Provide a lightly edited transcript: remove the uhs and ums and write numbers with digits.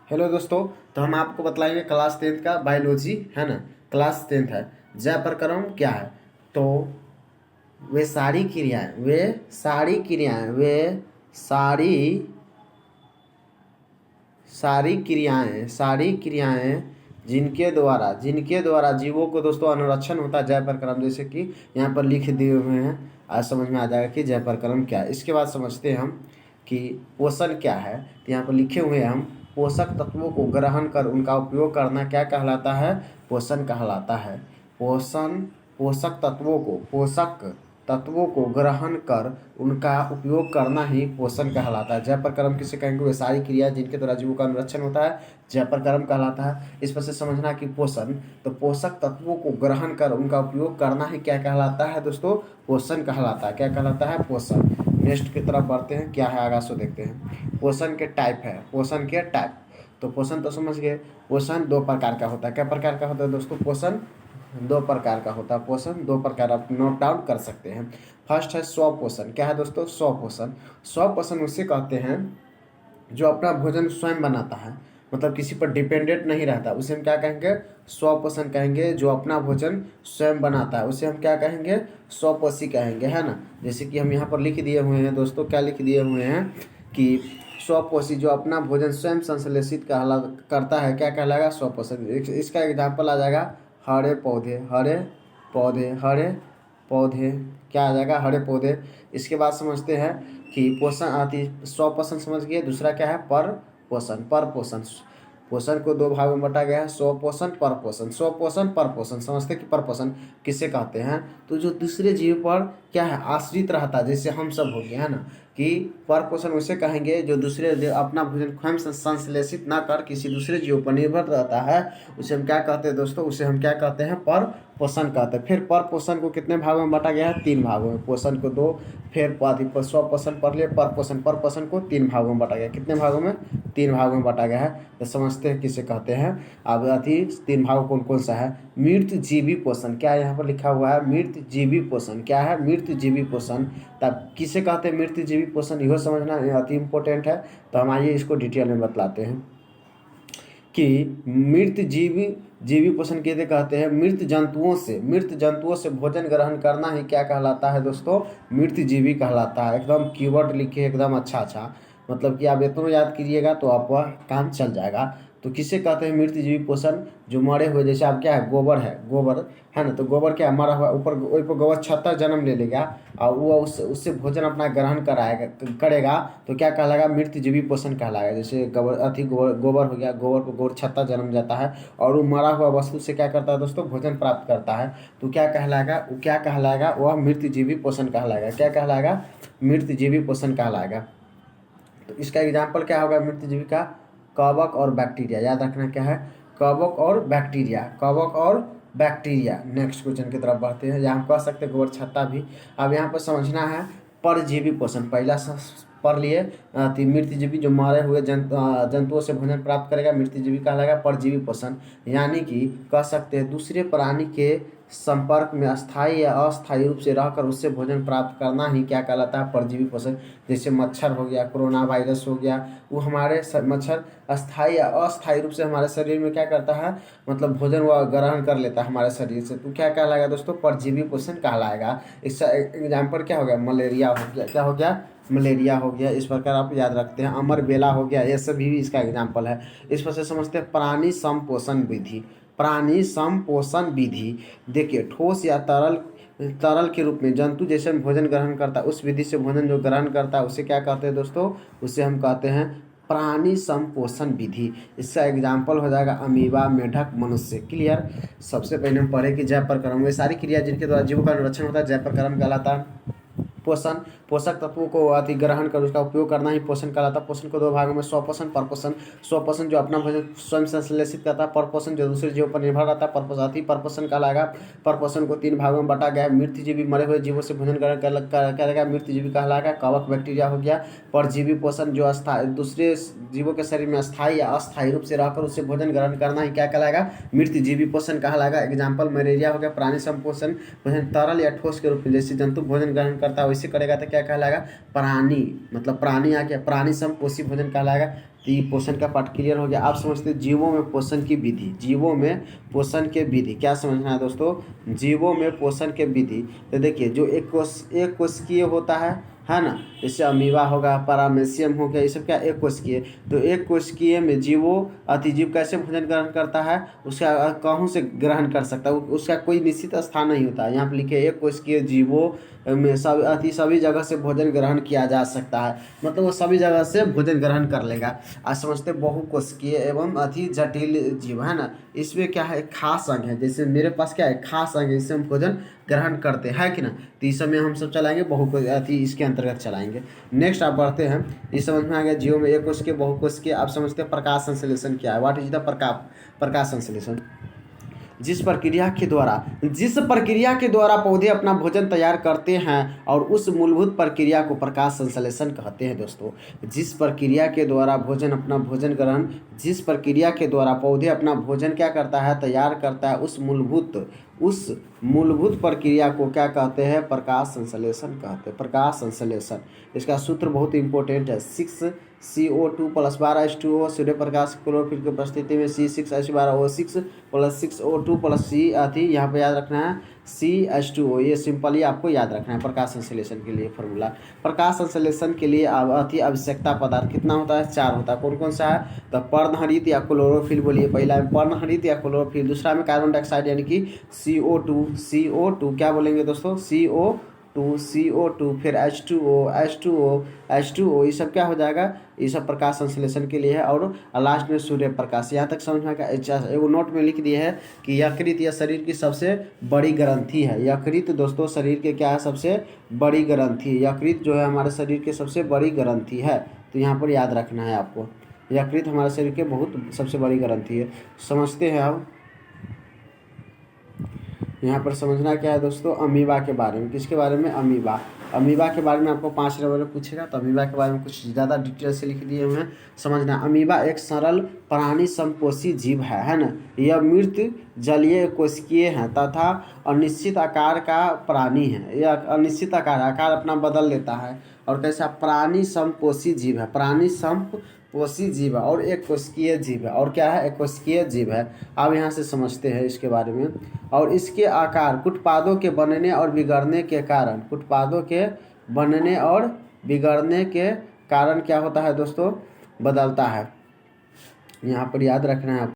Hello दोस्तों, तो हम आपको बतलाएंगे क्लास 10th का बायोलॉजी है ना। क्लास 10th है। जय प्रक्रम क्या है? तो वे सारी क्रियाएं सारी क्रियाएं जिनके द्वारा जीवों को दोस्तों अनुरक्षण होता है, जय प्रक्रम। जैसे कि यहाँ पर लिख दिए हुए हैं, आज समझ में आ जाएगा कि जय प्रक्रम क्या है। इसके बाद समझते हैं हम कि पोषण क्या है। तो यहाँ पर लिखे हुए हैं हम, पोषक तत्वों को ग्रहण कर उनका उपयोग करना क्या कहलाता है? पोषण कहलाता है। पोषक तत्वों को ग्रहण कर उनका उपयोग करना ही पोषण कहलाता है। जय प्रक्रम किसे कहेंगे? वे सारी क्रिया जिनके द्वारा जीवों का अनुरक्षण होता है, जय प्रक्रम कहलाता है। इस पर से समझना कि पोषण, तो पोषक तत्वों को ग्रहण कर उनका उपयोग करना ही क्या कहलाता है दोस्तों? पोषण कहलाता है। क्या कहलाता है? पोषण। नेक्स्ट की तरफ बढ़ते हैं, क्या है आगे सो देखते हैं। पोषण के टाइप है, पोषण के टाइप। तो पोषण तो समझ गए। पोषण दो प्रकार का होता है। क्या प्रकार का होता है दोस्तों? पोषण दो प्रकार का होता है। पोषण दो प्रकार आप नोट डाउन कर सकते हैं। फर्स्ट है स्वपोषण। क्या है दोस्तों? स्वपोषण। स्वपोषण उसे कहते हैं जो अपना भोजन स्वयं बनाता है, मतलब किसी पर डिपेंडेंट नहीं रहता, उसे हम क्या कहेंगे? स्वपोषण कहेंगे। जो अपना भोजन स्वयं बनाता है उसे हम क्या कहेंगे? स्वपोषी कहेंगे, है ना। जैसे कि हम यहाँ पर लिख दिए हुए हैं दोस्तों, क्या लिख दिए हुए हैं कि स्वपोषी जो अपना भोजन स्वयं संश्लेषित करता है, क्या कहलाएगा? स्वपोषण। इसका एग्जाम्पल आ जाएगा हरे पौधे क्या आ जाएगा? हरे पौधे। इसके बाद समझते हैं कि पोषण आती, स्वपोषण समझ गए। दूसरा क्या है? परपोषण। पोषण को दो भागों में बांटा गया है, स्वपोषण, परपोषण। स्वपोषण, परपोषण। समझते हैं कि परपोषण किसे कहते हैं? तो जो दूसरे जीव पर क्या है? आश्रित रहता है, जैसे हम सब हो गए, है ना। कि परपोषण उसे कहेंगे जो दूसरे अपना भोजन स्वयं संश्लेषित ना कर किसी दूसरे जीव पर निर्भर रहता है, उसे हम क्या कहते हैं दोस्तों? उसे हम क्या कहते हैं? परपोषण कहते हैं। फिर परपोषण को कितने भागों में बांटा गया है? 3 भागों में। पोषण को 2, फिर स्वपोषण पढ़ लिए, परपोषण को 3 भागों में बांटा गया। कितने भागों में? 3 भागों में बांटा गया है। तो समझते हैं किसे कहते हैं। अब 3 भाग कौन कौन सा है? मृत जीवी पोषण। क्या यहाँ पर लिखा हुआ है? मृत जीवी पोषण। क्या है? मृत जीवी पोषण। तब किसे कहते हैं मृत जीवी पोषण? यह समझना अति इम्पोर्टेंट है। तो हम आइए इसको डिटेल में बतलाते हैं कि मृत जीवी पोषण किसे कहते हैं? मृत जंतुओं से भोजन ग्रहण करना ही क्या कहलाता है दोस्तों? मृत जीवी कहलाता है। एकदम कीवर्ड लिखिए, एकदम अच्छा, मतलब कि आप इतना याद कीजिएगा तो आपका काम चल जाएगा। तो किसे कहते हैं मृत जीवी पोषण? जो मरे हुए, जैसे आप क्या है? गोबर है ना। तो गोबर क्या मरा हुआ, ऊपर गोबर छत्ता जन्म ले लेगा और वो उससे भोजन अपना ग्रहण करेगा तो क्या कहलाएगा? मृत जीवी पोषण कहलाएगा। जैसे गोबर हो गया, गोबर को गोबर छत्ता जन्म जाता है और वो मरा हुआ वस्तु से क्या करता है दोस्तों? भोजन प्राप्त करता है। तो क्या कहलाएगा? वह मृत जीवी पोषण कहलाएगा। क्या कहलाएगा? मृत जीवी पोषण कहलाएगा। तो इसका एग्जाम्पल क्या होगा मृत जीवी का? कवक और बैक्टीरिया। याद रखना क्या है? कवक और बैक्टीरिया। नेक्स्ट क्वेश्चन की तरफ बढ़ते हैं। यहाँ कह सकते हैं गोबर छत्ता भी। अब यहाँ पर समझना है परजीवी पोषण। पहला पढ़ लिए मृत जीवी जो मारे हुए जंतुओं से भोजन प्राप्त करेगा, मृत जीवी कहलाएगा। परजीवी पोषण यानी कि कह सकते हैं दूसरे प्राणी के संपर्क में स्थायी या अस्थायी रूप से रहकर उससे भोजन प्राप्त करना ही क्या कहलाता है? परजीवी पोषण। जैसे मच्छर हो गया, कोरोना वायरस हो गया, वो हमारे मच्छर स्थायी या अस्थायी रूप से हमारे शरीर में क्या करता है? मतलब भोजन वह ग्रहण कर लेता है हमारे शरीर से। तो क्या कहलाएगा दोस्तों? परजीवी पोषण कहलाएगा। इसका एग्जाम्पल क्या हो गया? मलेरिया हो गया। क्या हो गया? मलेरिया हो गया। इस प्रकार आप याद रखते हैं। अमर बेला हो गया, ये सभी भी इसका एग्जाम्पल है। इस पर से समझते हैं प्राणी संपोषण विधि। देखिए, ठोस या तरल के रूप में जंतु जैसे भोजन ग्रहण करता है, उस विधि से भोजन जो ग्रहण करता है उसे क्या कहते हैं दोस्तों? उसे हम कहते हैं प्राणी संपोषण विधि। इसका एग्जाम्पल हो जाएगा अमीबा, मेढक, मनुष्य। क्लियर। सबसे पहले हम पढ़े कि जय प्रक्रम, वे सारी क्रिया जिनके द्वारा जीवों का अनुरक्षण होता है, जय प्रक्रम कहलाता है। पोषण, पोषक तत्वों को ग्रहण कर उसका उपयोग करना ही पोषण कहलाता है। पोषण को 2 भागों में, स्वपोषण, परपोषण। स्वपोषण जो अपना भोजन स्वयं संश्लेषित करता है, परपोषण जो दूसरे जीवों पर निर्भर रहता है, परपोषण कहलाएगा। परपोषण को 3 भागों में बांटा गया है। मृत जीवी मरे हुए जीवों से भोजन ग्रहण करेगा, मृत जीवी कहलाएगा। कवक बैक्टीरिया हो गया। परजीवी पोषण जो दूसरे जीवों के शरीर में स्थायी या अस्थायी रूप से रहकर उससे भोजन ग्रहण करना ही क्या कहलाएगा? मृत जीवी पोषण कहलाएगा। एग्जाम्पल मलेरिया हो गया। प्राणी संपोषण, भोजन तरल या ठोस के रूप में जैसे जंतु भोजन ग्रहण करता है वैसे करेगा तो क्या कहलाएगा? प्राणी, मतलब प्राणी आ गया। प्राणी संपोषी भोजन कहलाएगा। तो ये पोषण का पार्ट क्लियर हो गया। आप समझते हैं जीवों में पोषण की विधि। जीवों में पोषण के विधि क्या समझना है दोस्तों? जीवों में पोषण के विधि। तो देखिए जो एक कोशिकीय होता है ना, जैसे अमीबा होगा, पैरामेसियम हो गया, ये सब क्या एक कोशिकीय। तो एक कोशिकीय में जीव कैसे भोजन ग्रहण करता है, उसका कहाँ से ग्रहण कर सकता है, उसका कोई निश्चित स्थान नहीं होता है। यहाँ पर लिखे एक कोशिकीय जीवों में सभी जगह से भोजन ग्रहण किया जा सकता है, मतलब वो सभी जगह से भोजन ग्रहण कर लेगा। आज समझते बहुकोशिकीय एवं जटिल जीव है ना, इसमें क्या है, खास अंग है। जैसे मेरे पास क्या है, खास अंग है, इससे हम भोजन ग्रहण करते हैं कि ना। तो इस समय हम सब चलाएंगे इसके अंतर्गत चलाएंगे। नेक्स्ट आप बढ़ते हैं। इस समझ में आ गया जीवों में एक कोशिकीय बहुकोशिकीय। आप समझते हैं प्रकाश संश्लेषण क्या है, व्हाट इज द प्रकाश संश्लेषण। जिस प्रक्रिया के द्वारा पौधे अपना भोजन तैयार करते हैं और उस मूलभूत प्रक्रिया को प्रकाश संश्लेषण कहते हैं दोस्तों। जिस प्रक्रिया के द्वारा जिस प्रक्रिया के द्वारा पौधे अपना भोजन क्या करता है, तैयार करता है, उस मूलभूत प्रक्रिया को क्या कहते हैं, प्रकाश संश्लेषण कहते हैं। प्रकाश संश्लेषण, इसका सूत्र बहुत इंपॉर्टेंट है। 6CO2 + 12H2O Surya Prakash chlorophyll की उपस्थिति में C6H12O6 + 6O2 + C यहाँ पे याद रखना है CH2O। ये सिंपली आपको याद रखना है प्रकाश संश्लेषण के लिए फॉर्मूला। प्रकाश संश्लेषण के लिए आवश्यकता पदार्थ कितना होता है, 4 होता है। कौन कौन सा है, तो पर्णहरित या क्लोरोफिल बोलिए। पहला में पर्णहरित या क्लोरोफिल, दूसरा में कार्बन डाइऑक्साइड यानी कि CO2 क्या बोलेंगे दोस्तों, CO2, फिर H2O, ये सब क्या हो जाएगा, ये सब प्रकाश संश्लेषण के लिए है। और लास्ट में सूर्य प्रकाश। यहाँ तक समझ में आएगा। एगो नोट में लिख दिए है कि यकृत यह शरीर की सबसे बड़ी ग्रंथि है। यकृत दोस्तों शरीर के क्या है, सबसे बड़ी ग्रंथि। यकृत जो है हमारे शरीर के सबसे बड़ी ग्रंथि है। तो यहाँ पर याद रखना है आपको, यकृत हमारे शरीर के सबसे बड़ी ग्रंथि है। समझते हैं अब यहाँ पर समझना क्या है दोस्तों, अमीबा के बारे में। किसके बारे में, अमीबा के बारे में आपको 5 नंबर में पूछेगा, तो अमीबा के बारे में कुछ ज़्यादा डिटेल से लिख दिए हुए हैं, समझना। अमीबा एक सरल प्राणी समपोषी जीव है ना। यह मृत जलीय कोशिकीय है तथा अनिश्चित आकार का प्राणी है। यह अनिश्चित आकार अपना बदल लेता है। और कैसा, प्राणी समपोषी जीव है, प्राणी समपोषी जीव है और एक कोशिकीय जीव है। और क्या है, एक कोशिकीय जीव है। अब यहाँ से समझते हैं इसके बारे में। और इसके आकार कुटपादों के बनने और बिगड़ने के कारण क्या होता है दोस्तों, बदलता है। यहाँ पर याद रखना है।